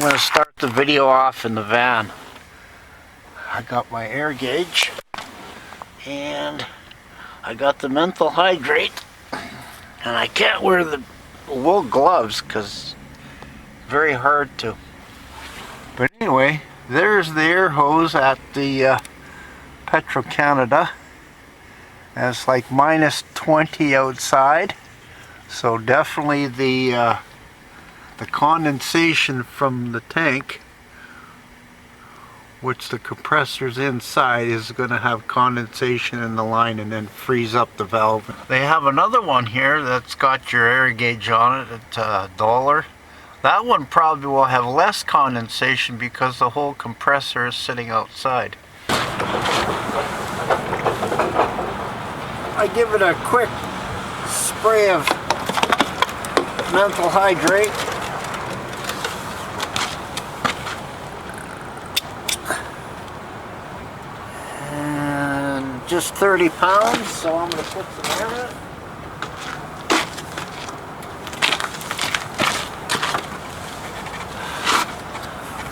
going to start the video off in the van. I got my air gauge and I got the menthol hydrate, and I can't wear the wool gloves because it's very hard to. But anyway, there's the air hose at the Petro-Canada. And it's like minus 20 outside, so definitely the condensation from the tank, which the compressor's inside, is going to have condensation in the line and then freeze up the valve. They have another one here that's got your air gauge on it at $1. That one probably will have less condensation because the whole compressor is sitting outside. I give it a quick spray of menthol hydrate. And just 30 pounds, so I'm going to put some air in it.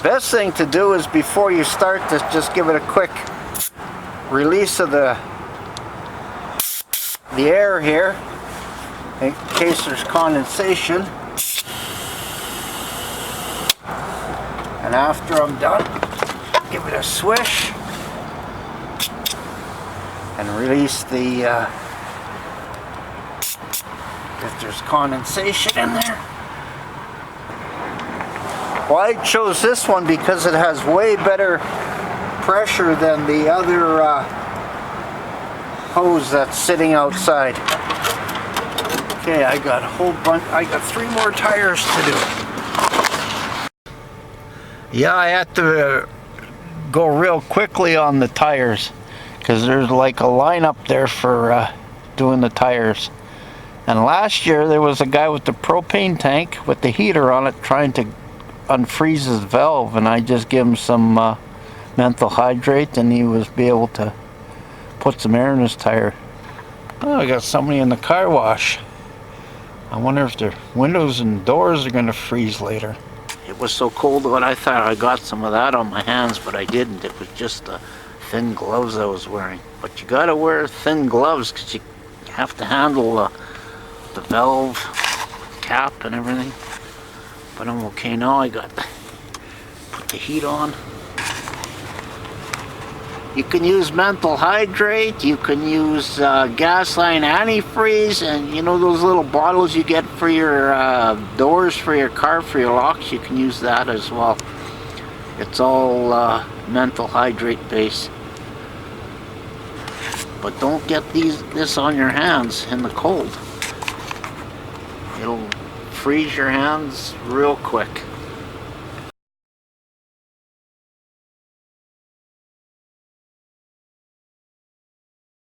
Best thing to do is before you start this, just give it a quick release of the air here in case there's condensation. And after I'm done, give it a swish and release the if there's condensation in there. Well, I chose this one because it has way better pressure than the other hose that's sitting outside. Okay, I got a whole bunch. I got 3 more tires to do. Yeah, I had to go real quickly on the tires because there's like a line up there for doing the tires. And last year there was a guy with the propane tank with the heater on it trying to unfreeze his valve, and I just gave him some menthol hydrate and he was able to put some air in his tire. Oh, I got somebody in the car wash. I wonder if their windows and doors are going to freeze later. It was so cold that I thought I got some of that on my hands, but I didn't. It was just the thin gloves I was wearing. But you got to wear thin gloves because you have to handle the valve cap and everything. But I'm okay now. I got put the heat on. You can use menthol hydrate, you can use Gasline antifreeze, and you know those little bottles you get for your doors for your car, for your locks, you can use that as well. It's all menthol hydrate based. But don't get this on your hands in the cold. It'll freeze your hands real quick.